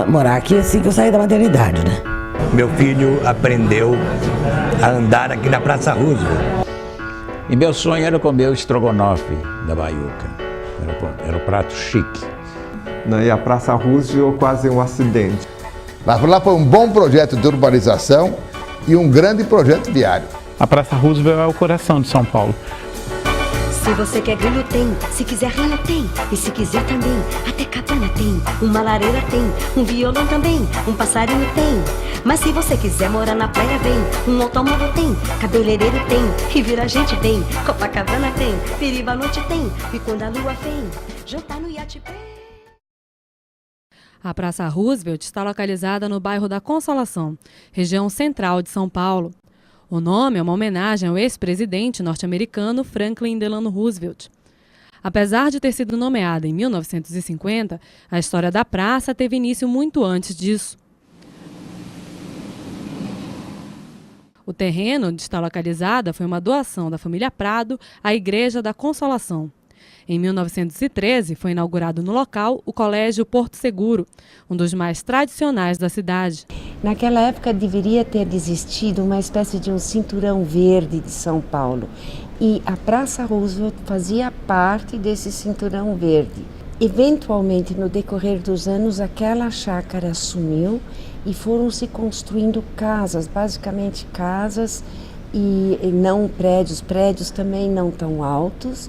morar aqui assim que eu saí da maternidade, né? Meu filho aprendeu a andar aqui na Praça Roosevelt. E meu sonho era comer o estrogonofe da Baiuca. Era um prato chique. E a Praça Roosevelt quase um acidente. Mas lá foi um bom projeto de urbanização e um grande projeto viário. A Praça Roosevelt é o coração de São Paulo. Se você quer grilo tem, se quiser rio tem, e se quiser também, até cabana tem, uma lareira tem, um violão também, um passarinho tem. Mas se você quiser morar na praia vem, um automóvel tem, cabeleireiro tem, e vira gente tem, Copacabana tem, Piriba à noite tem, e quando a lua vem, jantar no iate tem. A Praça Roosevelt está localizada no bairro da Consolação, região central de São Paulo. O nome é uma homenagem ao ex-presidente norte-americano Franklin Delano Roosevelt. Apesar de ter sido nomeada em 1950, a história da praça teve início muito antes disso. O terreno onde está localizada foi uma doação da família Prado à Igreja da Consolação. Em 1913, foi inaugurado no local o Colégio Porto Seguro, um dos mais tradicionais da cidade. Naquela época deveria ter existido uma espécie de um cinturão verde de São Paulo. E a Praça Roosevelt fazia parte desse cinturão verde. Eventualmente, no decorrer dos anos, aquela chácara sumiu e foram se construindo casas, basicamente casas e não prédios também não tão altos.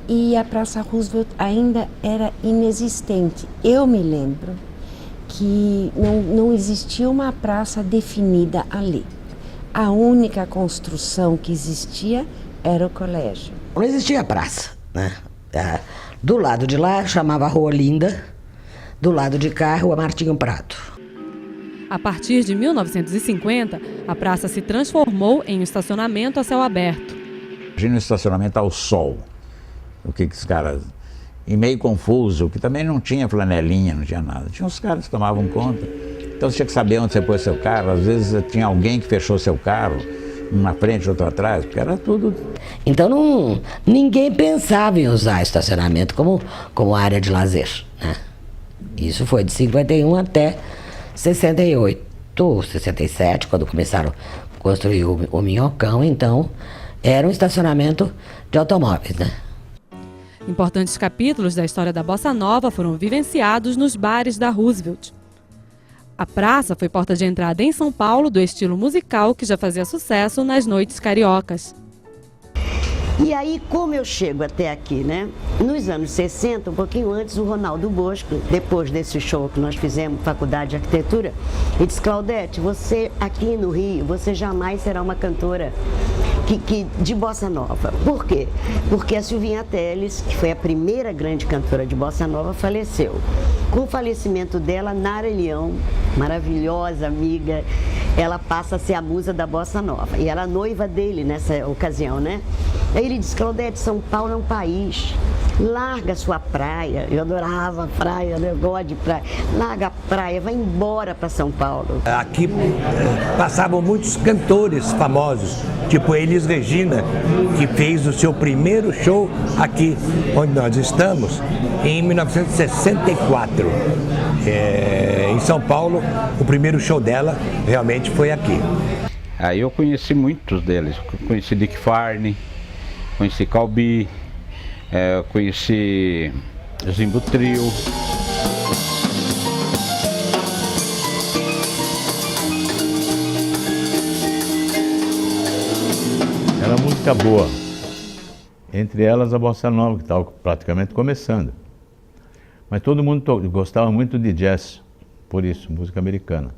E a Praça Roosevelt ainda era inexistente. Eu me lembro que não existia uma praça definida ali. A única construção que existia era o colégio. Não existia praça, né? Do lado de lá chamava Rua Olinda, do lado de cá Rua Martinho Prado. A partir de 1950, a praça se transformou em um estacionamento a céu aberto. Imagina um estacionamento ao sol. O que os caras... E meio confuso, que também não tinha flanelinha, não tinha nada. Tinha uns caras que tomavam conta. Então você tinha que saber onde você pôs seu carro. Às vezes tinha alguém que fechou seu carro, um na frente, outro atrás, porque era tudo... Então ninguém pensava em usar estacionamento como área de lazer, né? Isso foi de 51 até 68, 67, quando começaram a construir o Minhocão. Então era um estacionamento de automóveis, né? Importantes capítulos da história da Bossa Nova foram vivenciados nos bares da Roosevelt. A praça foi porta de entrada em São Paulo do estilo musical que já fazia sucesso nas noites cariocas. E aí, como eu chego até aqui, né? Nos anos 60, um pouquinho antes, o Ronaldo Bosco, depois desse show que nós fizemos, Faculdade de Arquitetura, ele disse: Claudete, você aqui no Rio, você jamais será uma cantora de bossa nova. Por quê? Porque a Silvinha Telles, que foi a primeira grande cantora de bossa nova, faleceu. Com o falecimento dela, Nara Leão, maravilhosa amiga, ela passa a ser a musa da bossa nova. E ela é noiva dele nessa ocasião, né? Aí ele disse: Claudete, São Paulo é um país, larga a sua praia. Eu adorava a praia, né? Eu gosto de praia. Larga a praia, vai embora para São Paulo. Aqui passavam muitos cantores famosos, tipo Elis Regina, que fez o seu primeiro show aqui, onde nós estamos, em 1964. Em São Paulo, o primeiro show dela realmente foi aqui. Aí eu conheci muitos deles, conheci Dick Farney, conheci Calbi, conheci Zimbo Trio. Era música boa, entre elas a Bossa Nova, que estava praticamente começando. Mas todo mundo gostava muito de jazz, por isso, música americana.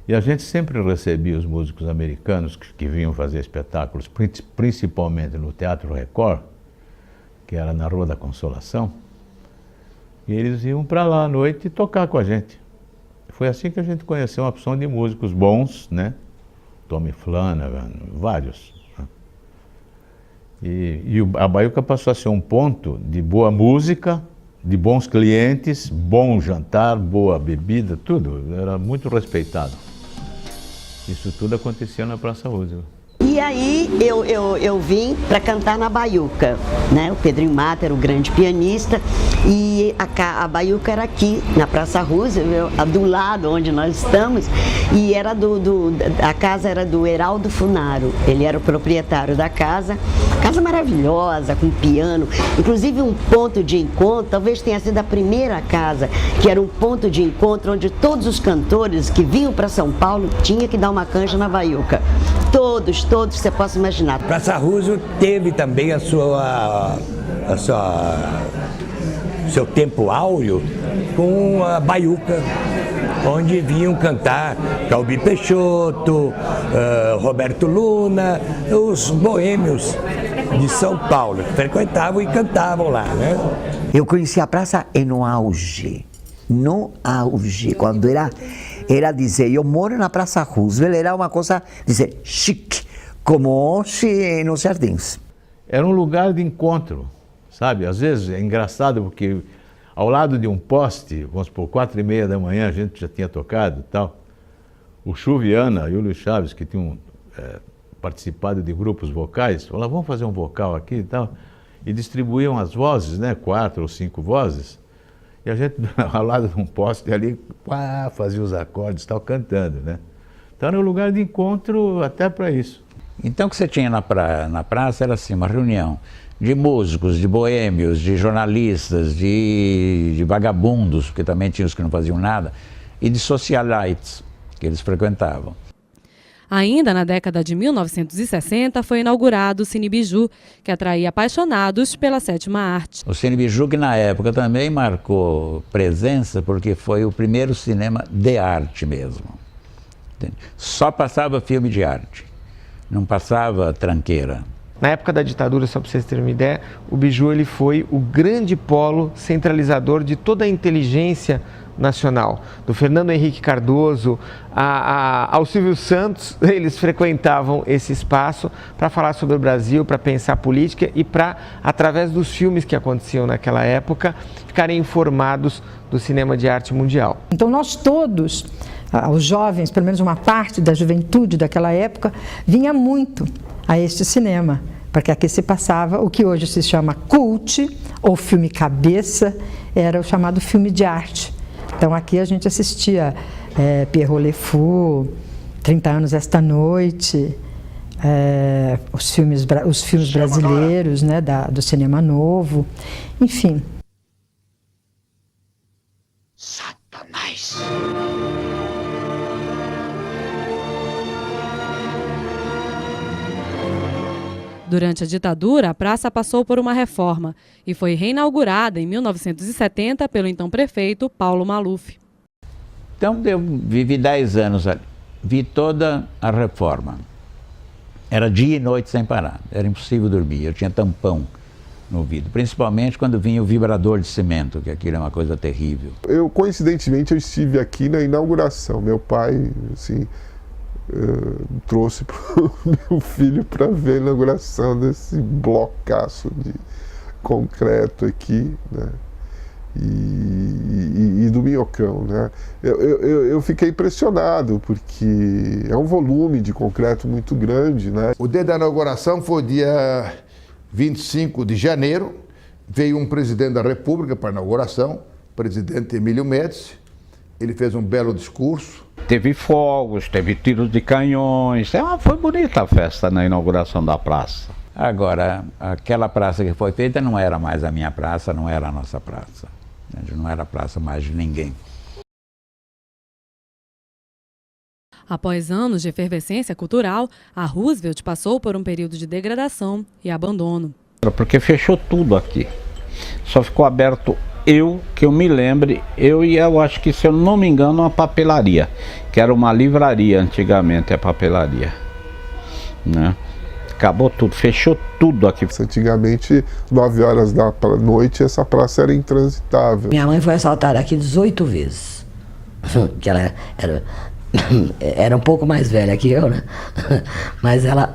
E a gente sempre recebia os músicos americanos que vinham fazer espetáculos, principalmente no Teatro Record, que era na Rua da Consolação, e eles iam para lá à noite tocar com a gente. Foi assim que a gente conheceu uma opção de músicos bons, né? Tommy Flanagan, vários. E a Baiuca passou a ser um ponto de boa música, de bons clientes, bom jantar, boa bebida, tudo. Era muito respeitado. Isso tudo acontecia na Praça Roosevelt. E E aí eu vim para cantar na Baiuca, né? O Pedrinho Mata era o grande pianista e a Baiuca era aqui na Praça Roosevelt, do lado onde nós estamos, e era a casa era do Heraldo Funaro. Ele era o proprietário da casa maravilhosa, com piano, inclusive um ponto de encontro, talvez tenha sido a primeira casa que era um ponto de encontro onde todos os cantores que vinham para São Paulo tinham que dar uma canja na Baiuca. Todos você possa imaginar. Praça Roosevelt teve também seu tempo áureo com a Baiuca, onde vinham cantar Calbi Peixoto, Roberto Luna, os boêmios de São Paulo, que frequentavam e cantavam lá, né? Eu conheci a praça no auge, quando era dizer, eu moro na Praça Roosevelt, era uma coisa, dizer, chique, como hoje nos Jardins. Era um lugar de encontro, sabe? Às vezes é engraçado porque ao lado de um poste, vamos supor, 4h30 da manhã, a gente já tinha tocado e tal, o Chuviana e o Luiz Chaves, que tinham participado de grupos vocais, falavam, vamos fazer um vocal aqui e tal, e distribuíam as vozes, né, 4 ou 5 vozes, e a gente, ao lado de um poste ali, fazia os acordes e tal, cantando, né? Então era um lugar de encontro até para isso. Então o que você tinha na praça era assim, uma reunião de músicos, de boêmios, de jornalistas, de vagabundos, porque também tinha os que não faziam nada, e de socialites, que eles frequentavam. Ainda na década de 1960 foi inaugurado o Cine Biju, que atraía apaixonados pela sétima arte. O Cine Biju, que na época também marcou presença, porque foi o primeiro cinema de arte mesmo. Só passava filme de arte, não passava tranqueira. Na época da ditadura, só para vocês terem uma ideia, o Biju ele foi o grande polo centralizador de toda a inteligência nacional. Do Fernando Henrique Cardoso ao Silvio Santos, eles frequentavam esse espaço para falar sobre o Brasil, para pensar política e para, através dos filmes que aconteciam naquela época, ficarem informados do cinema de arte mundial. Então nós todos, os jovens, pelo menos uma parte da juventude daquela época, vinha muito a este cinema, porque aqui se passava o que hoje se chama cult, ou filme cabeça, era o chamado filme de arte. Então aqui a gente assistia Pierrot Le Fou, 30 anos esta noite, os filmes brasileiros, né, do cinema novo, enfim. Satanás! Durante a ditadura, a praça passou por uma reforma e foi reinaugurada em 1970 pelo então prefeito Paulo Maluf. Então eu vivi 10 anos ali, vi toda a reforma. Era dia e noite sem parar, era impossível dormir, eu tinha tampão no ouvido, principalmente quando vinha o vibrador de cimento, que aquilo é uma coisa terrível. Coincidentemente, eu estive aqui na inauguração. Meu pai, assim, trouxe para o meu filho para ver a inauguração desse blocaço de concreto aqui, né? E do Minhocão, né? Eu fiquei impressionado, porque é um volume de concreto muito grande, né? O dia da inauguração foi dia 25 de janeiro, veio um presidente da República para a inauguração, o presidente Emílio Médici. Ele fez um belo discurso. Teve fogos, teve tiros de canhões. Foi bonita a festa na inauguração da praça. Agora, aquela praça que foi feita não era mais a minha praça, não era a nossa praça. Não era a praça mais de ninguém. Após anos de efervescência cultural, a Roosevelt passou por um período de degradação e abandono. Porque fechou tudo aqui. Só ficou aberto que eu me lembre, eu acho que, se eu não me engano, uma papelaria, que era uma livraria antigamente, a papelaria, né? Acabou tudo, fechou tudo aqui. Antigamente, 9 horas da noite, essa praça era intransitável. Minha mãe foi assaltada aqui 18 vezes, que ela era um pouco mais velha que eu, né? Mas ela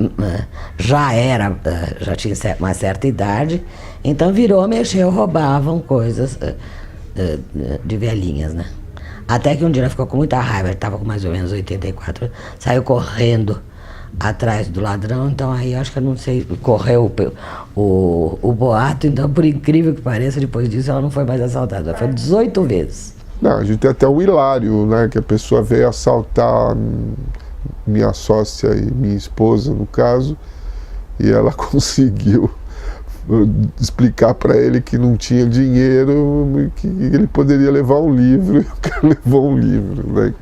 já tinha uma certa idade, então virou, mexeu, roubavam coisas de velhinhas, né? Até que um dia ela ficou com muita raiva, ele estava com mais ou menos 84, saiu correndo atrás do ladrão, então aí acho que eu não sei, correu o boato, então por incrível que pareça, depois disso ela não foi mais assaltada, foi 18 vezes. Não, a gente tem até o hilário, né, que a pessoa veio assaltar minha sócia e minha esposa, no caso, e ela conseguiu explicar para ele que não tinha dinheiro e que ele poderia levar um livro, e o cara levou um livro, né?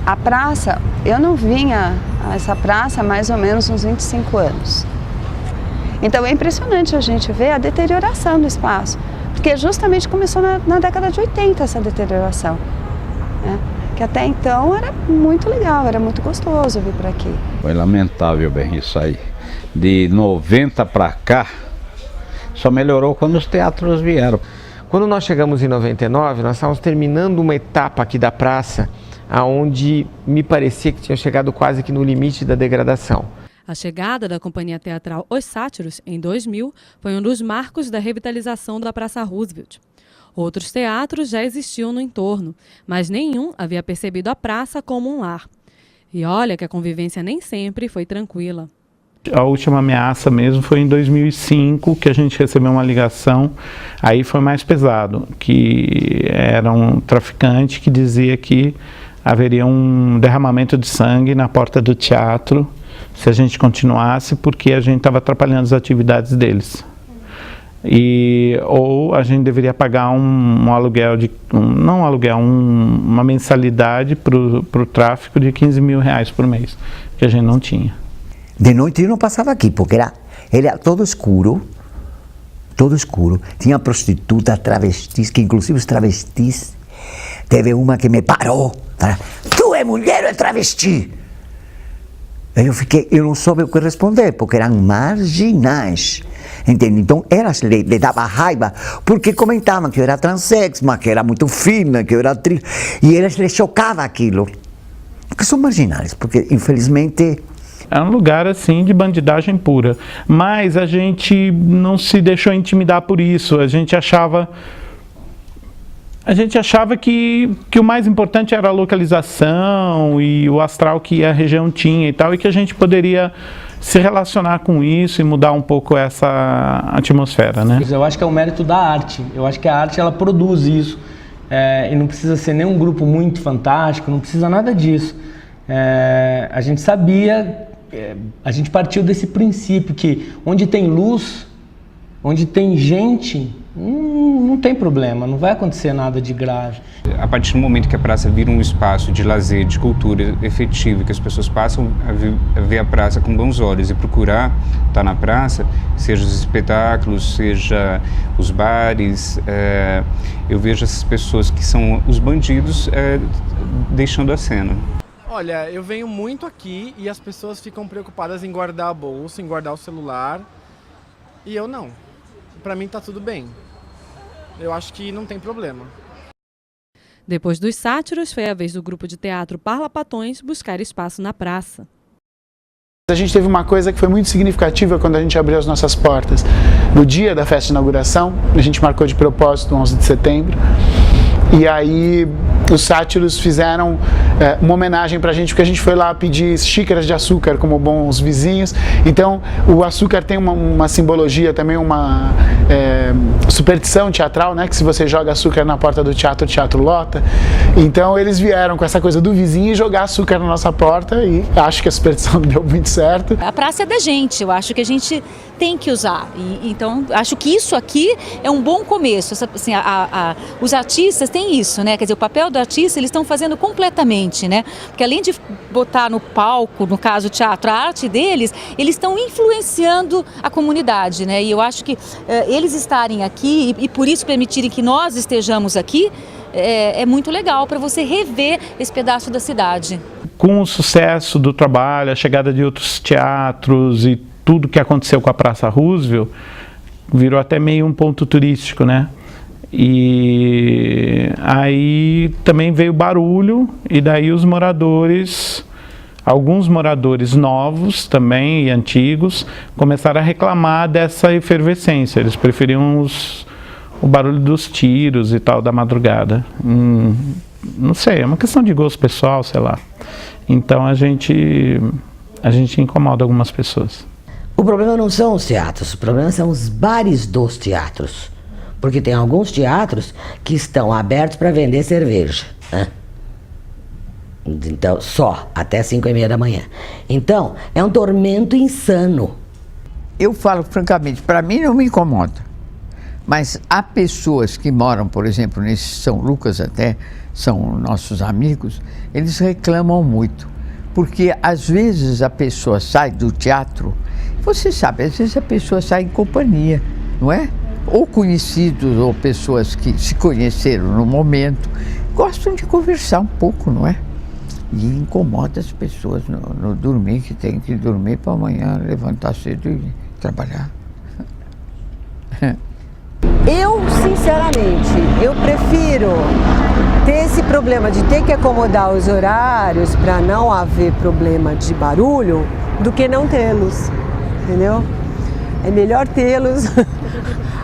A praça, eu não vinha a essa praça há mais ou menos uns 25 anos. Então é impressionante a gente ver a deterioração do espaço, porque justamente começou na década de 80 essa deterioração, né? Que até então era muito legal, era muito gostoso vir para aqui. Foi lamentável bem isso aí. De 90 para cá, só melhorou quando os teatros vieram. Quando nós chegamos em 99, nós estávamos terminando uma etapa aqui da praça, onde me parecia que tinha chegado quase que no limite da degradação. A chegada da companhia teatral Os Sátiros, em 2000, foi um dos marcos da revitalização da Praça Roosevelt. Outros teatros já existiam no entorno, mas nenhum havia percebido a praça como um lar. E olha que a convivência nem sempre foi tranquila. A última ameaça mesmo foi em 2005, que a gente recebeu uma ligação, aí foi mais pesado, que era um traficante que dizia que haveria um derramamento de sangue na porta do teatro se a gente continuasse, porque a gente estava atrapalhando as atividades deles. Ou a gente deveria pagar um aluguel, uma mensalidade para o tráfico de R$15 mil por mês, que a gente não tinha. De noite eu não passava aqui, porque era todo escuro, tinha prostitutas, travestis, que inclusive os travestis, teve uma que me parou, tu é mulher ou é travesti? Eu não soube o que responder, porque eram marginais, entende? Então elas lhe dava raiva, porque comentavam que eu era transexma, que era muito fina, que eu era atriz, e elas lhe chocava aquilo, porque são marginais, porque infelizmente... É um lugar assim de bandidagem pura, mas a gente não se deixou intimidar por isso, a gente achava que o mais importante era a localização e o astral que a região tinha e tal, e que a gente poderia se relacionar com isso e mudar um pouco essa atmosfera, né? Eu acho que é o mérito da arte, eu acho que a arte ela produz isso, e não precisa ser nem um grupo muito fantástico, não precisa nada disso. A gente sabia... A gente partiu desse princípio que onde tem luz, onde tem gente, não tem problema, não vai acontecer nada de grave. A partir do momento que a praça vira um espaço de lazer, de cultura efetivo, que as pessoas passam a ver a praça com bons olhos e procurar estar na praça, seja os espetáculos, seja os bares, eu vejo essas pessoas que são os bandidos deixando a cena. Olha, eu venho muito aqui e as pessoas ficam preocupadas em guardar a bolsa, em guardar o celular, e eu não. Pra mim tá tudo bem. Eu acho que não tem problema. Depois dos Sátiros, foi a vez do grupo de teatro Parlapatões buscar espaço na praça. A gente teve uma coisa que foi muito significativa quando a gente abriu as nossas portas. No dia da festa de inauguração, a gente marcou de propósito o 11 de setembro, e aí os Sátiros fizeram uma homenagem pra gente, porque a gente foi lá pedir xícaras de açúcar como bons vizinhos. Então o açúcar tem uma simbologia também, uma superstição teatral, né? Que se você joga açúcar na porta do teatro, o teatro lota. Então eles vieram com essa coisa do vizinho e jogar açúcar na nossa porta, e acho que a superstição deu muito certo. A praça é da gente, eu acho que a gente tem que usar. Então acho que isso aqui é um bom começo. Assim, os artistas têm isso, né? Quer dizer, o papel do artista eles estão fazendo completamente, né? Porque além de botar no palco, no caso o teatro, a arte deles, eles estão influenciando a comunidade, né? E eu acho que eles estarem aqui e por isso permitirem que nós estejamos aqui é muito legal para você rever esse pedaço da cidade. Com o sucesso do trabalho, a chegada de outros teatros e tudo que aconteceu com a Praça Roosevelt, virou até meio um ponto turístico, né? E aí também veio barulho, e daí os moradores, alguns moradores novos também e antigos, começaram a reclamar dessa efervescência. Eles preferiam o barulho dos tiros e tal da madrugada. Não sei, é uma questão de gosto pessoal, sei lá. Então a gente a gente incomoda algumas pessoas. O problema não são os teatros, o problema são os bares dos teatros. Porque tem alguns teatros que estão abertos para vender cerveja. Né? Então, só, até 5h30 da manhã. Então, é um tormento insano. Eu falo francamente, para mim não me incomoda. Mas há pessoas que moram, por exemplo, nesse São Lucas até, são nossos amigos, eles reclamam muito. Porque às vezes a pessoa sai do teatro, você sabe, às vezes a pessoa sai em companhia, não é? Ou conhecidos, ou pessoas que se conheceram no momento, gostam de conversar um pouco, não é? E incomoda as pessoas no dormir, que tem que dormir para amanhã levantar cedo e trabalhar. Eu, sinceramente, eu prefiro ter esse problema de ter que acomodar os horários para não haver problema de barulho do que não tê-los, entendeu? É melhor tê-los,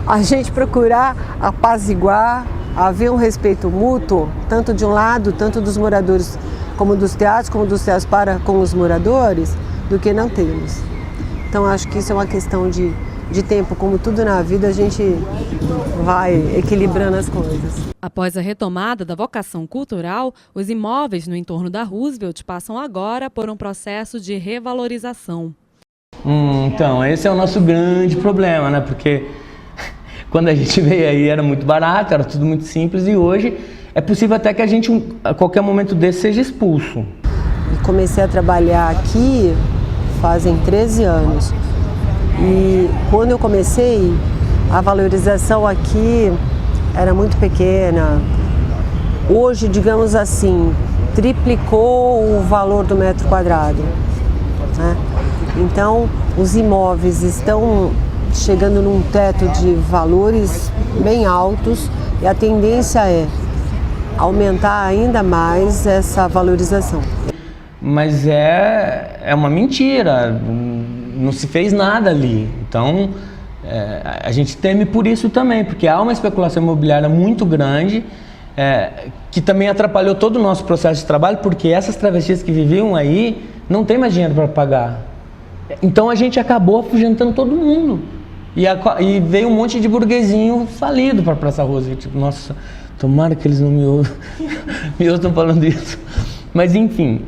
a gente procurar apaziguar, haver um respeito mútuo, tanto de um lado, tanto dos moradores, como dos teatros para com os moradores, do que não tê-los. Então acho que isso é uma questão de tempo, como tudo na vida, a gente vai equilibrando as coisas. Após a retomada da vocação cultural, os imóveis no entorno da Roosevelt passam agora por um processo de revalorização. Então, esse é o nosso grande problema, né? Porque quando a gente veio aí era muito barato, era tudo muito simples, e hoje é possível até que a gente, a qualquer momento desse, seja expulso. Comecei a trabalhar aqui fazem 13 anos. E quando eu comecei, a valorização aqui era muito pequena. Hoje, digamos assim, triplicou o valor do metro quadrado, né? Então, os imóveis estão chegando num teto de valores bem altos e a tendência é aumentar ainda mais essa valorização. Mas é uma mentira, não se fez nada ali. Então, a gente teme por isso também, porque há uma especulação imobiliária muito grande, que também atrapalhou todo o nosso processo de trabalho, porque essas travestis que viviam aí não tem mais dinheiro para pagar. Então a gente acabou afugentando todo mundo. E veio um monte de burguesinho falido para a Praça Roosevelt. Tipo, nossa, tomara que eles não me ouçam falando isso. Mas enfim,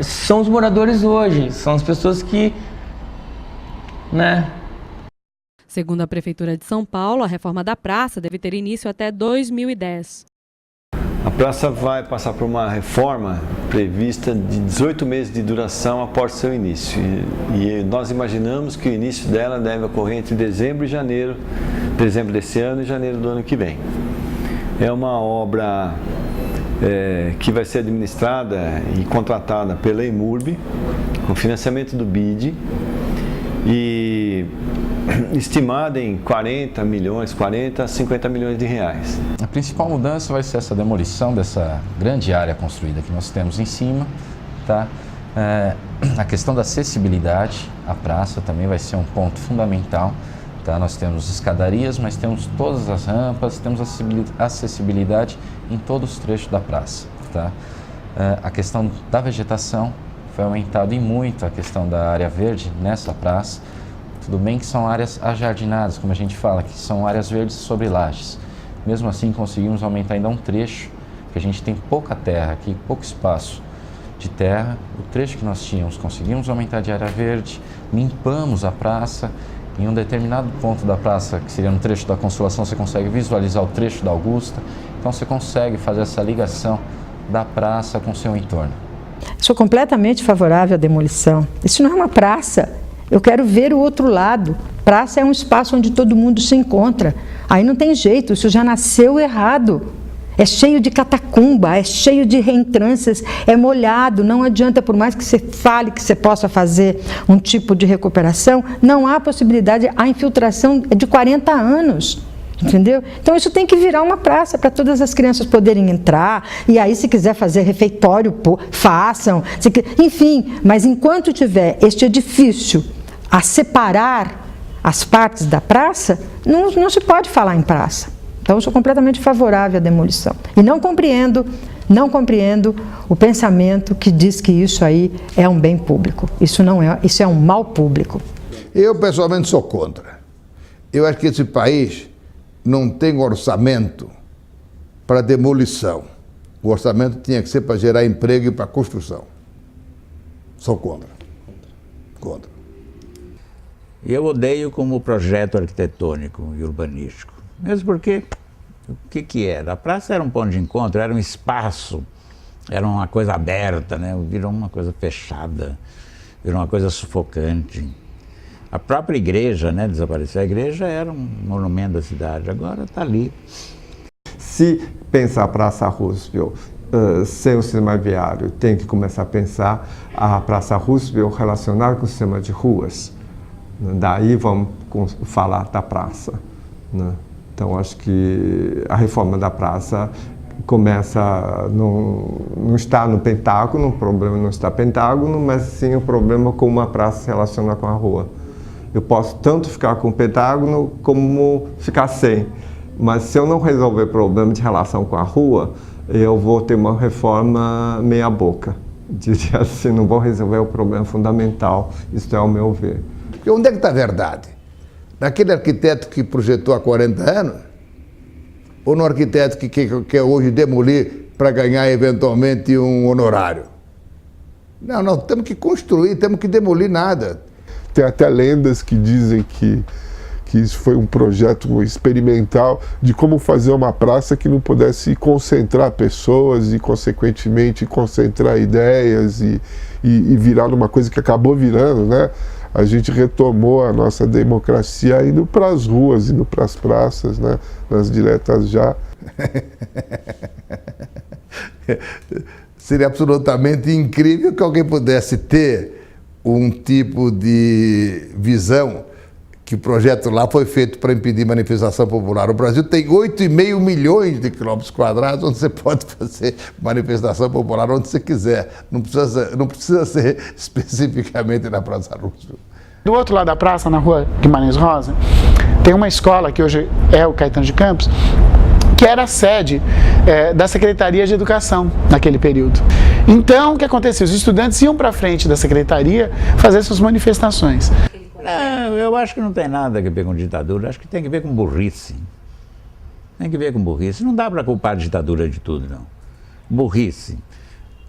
são os moradores hoje, são as pessoas que, né? Segundo a Prefeitura de São Paulo, a reforma da praça deve ter início até 2010. A praça vai passar por uma reforma prevista de 18 meses de duração após seu início. E nós imaginamos que o início dela deve ocorrer entre dezembro e janeiro, dezembro desse ano e janeiro do ano que vem. É uma obra que vai ser administrada e contratada pela EMURB, com financiamento do BID, e estimada em 40 a 50 milhões de reais. A principal mudança vai ser essa demolição dessa grande área construída que nós temos em cima, tá? A questão da acessibilidade à praça também vai ser um ponto fundamental, tá? Nós temos escadarias, mas temos todas as rampas, temos acessibilidade em todos os trechos da praça, tá? A questão da vegetação foi aumentada e muito, a questão da área verde nessa praça. Tudo bem que são áreas ajardinadas, como a gente fala, que são áreas verdes sobre lajes. Mesmo assim, conseguimos aumentar ainda um trecho, que a gente tem pouca terra aqui, pouco espaço de terra. O trecho que nós tínhamos, conseguimos aumentar de área verde, limpamos a praça. Em um determinado ponto da praça, que seria no trecho da Consolação, você consegue visualizar o trecho da Augusta. Então, você consegue fazer essa ligação da praça com o seu entorno. Sou completamente favorável à demolição. Isso não é uma praça. Eu quero ver o outro lado. Praça é um espaço onde todo mundo se encontra. Aí não tem jeito, isso já nasceu errado. É cheio de catacumba, é cheio de reentrâncias, é molhado, não adianta, por mais que você fale que você possa fazer um tipo de recuperação, não há possibilidade, a infiltração é de 40 anos. Entendeu? Então isso tem que virar uma praça para todas as crianças poderem entrar, e aí se quiser fazer refeitório, façam, enfim, mas enquanto tiver este edifício a separar as partes da praça, não se pode falar em praça. Então eu sou completamente favorável à demolição. E não compreendo Não compreendo o pensamento que diz que isso aí é um bem público. Isso não é, isso é um mal público. Eu, pessoalmente, sou contra. Eu acho que esse país não tem orçamento para demolição. O orçamento tinha que ser para gerar emprego e para construção. Sou contra. Contra. Eu odeio como projeto arquitetônico e urbanístico. Mesmo porque, o que era? A praça era um ponto de encontro, era um espaço, era uma coisa aberta, né? Virou uma coisa fechada, virou uma coisa sufocante. A própria igreja, né, desapareceu. A igreja era um monumento da cidade, agora está ali. Se pensar a Praça Roosevelt sem o sistema viário, tem que começar a pensar a Praça Roosevelt relacionada com o sistema de ruas. Daí vamos falar da praça, né? Então acho que a reforma da praça começa, não está no Pentágono, o problema não está no Pentágono, mas sim o problema como a praça se relaciona com a rua. Eu posso tanto ficar com o Pentágono como ficar sem, mas se eu não resolver problema de relação com a rua, eu vou ter uma reforma meia boca. Diria assim, não vou resolver o problema fundamental, isso é o meu ver. Porque onde é que está a verdade? Naquele arquiteto que projetou há 40 anos? Ou no arquiteto que quer hoje demolir para ganhar eventualmente um honorário? Não, nós temos que construir, temos que demolir nada. Tem até lendas que dizem que isso foi um projeto experimental de como fazer uma praça que não pudesse concentrar pessoas e, consequentemente, concentrar ideias e virar uma coisa que acabou virando, né? A gente retomou a nossa democracia indo para as ruas, indo para as praças, né? Nas diretas já. Seria absolutamente incrível que alguém pudesse ter um tipo de visão que o projeto lá foi feito para impedir manifestação popular. O Brasil tem 8,5 milhões de quilômetros quadrados onde você pode fazer manifestação popular onde você quiser. Não precisa ser especificamente na Praça Roosevelt. Do outro lado da praça, na rua Guimarães Rosa, tem uma escola que hoje é o Caetano de Campos, que era a sede da Secretaria de Educação naquele período. Então, o que acontecia? Os estudantes iam para frente da secretaria fazer suas manifestações. Não, eu acho que não tem nada a ver com ditadura, acho que tem que ver com burrice. Tem que ver com burrice. Não dá para culpar a ditadura de tudo, não. Burrice.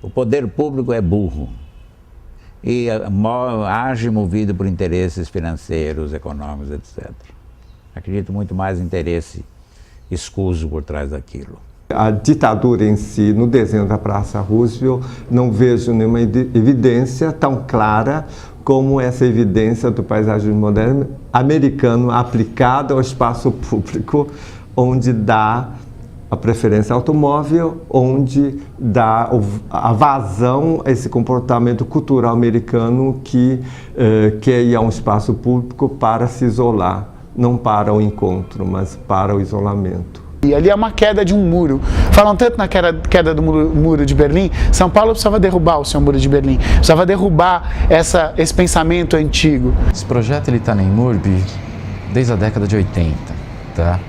O poder público é burro e age movido por interesses financeiros, econômicos, etc. Acredito muito mais em interesse escuso por trás daquilo. A ditadura em si, no desenho da Praça Roosevelt, não vejo nenhuma evidência tão clara como essa evidência do paisagismo moderno americano aplicado ao espaço público, onde dá a preferência automóvel, onde dá a vazão a esse comportamento cultural americano que quer ir a um espaço público para se isolar, não para o encontro, mas para o isolamento. E ali é uma queda de um muro. Falam tanto na queda do muro de Berlim. São Paulo precisava derrubar o seu muro de Berlim. Precisava derrubar esse pensamento antigo. Esse projeto está na IMURB desde a década de 80. Tá?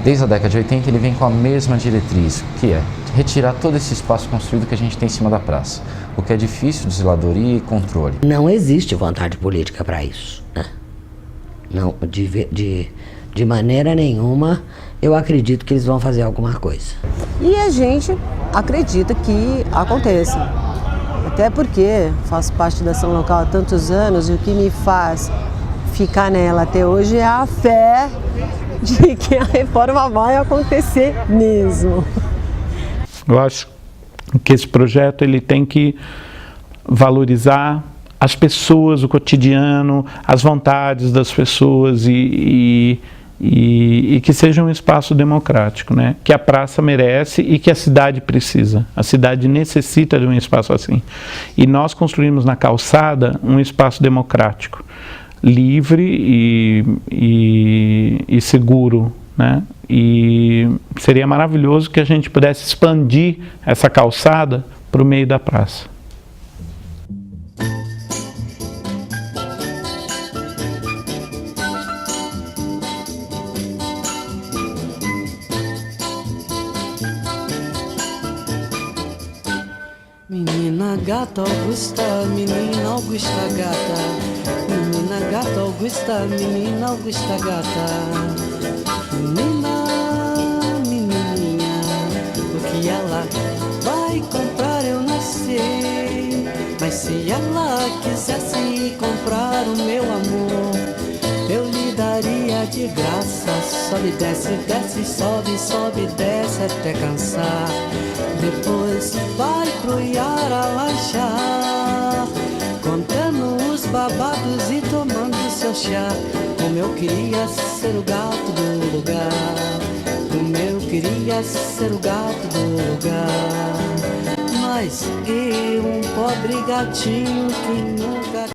Desde a década de 80 ele vem com a mesma diretriz, que é retirar todo esse espaço construído que a gente tem em cima da praça. O que é difícil de zeladoria e controle. Não existe vontade política para isso, né? Não, de maneira nenhuma eu acredito que eles vão fazer alguma coisa. E a gente acredita que aconteça. Até porque faço parte da ação local há tantos anos e o que me faz ficar nela até hoje é a fé de que a reforma vai acontecer mesmo. Eu acho que esse projeto ele tem que valorizar as pessoas, o cotidiano, as vontades das pessoas e que seja um espaço democrático, né? Que a praça merece e que a cidade precisa. A cidade necessita de um espaço assim. E nós construímos na calçada um espaço democrático, livre e seguro, né? E seria maravilhoso que a gente pudesse expandir essa calçada para o meio da praça. Menina gata Augusta, menina Augusta gata. Menina gata Augusta, menina Augusta gata. Menina, menininha, o que ela vai comprar eu não sei. Mas se ela quisesse comprar o meu amor, eu lhe daria de graça. Sobe, desce, desce, sobe, sobe, desce até cansar. Depois vai pro Iara lanchar, contando os babados e tomando seu chá. Como eu queria ser o gato do lugar, como eu queria ser o gato do lugar. Mas eu, um pobre gatinho que nunca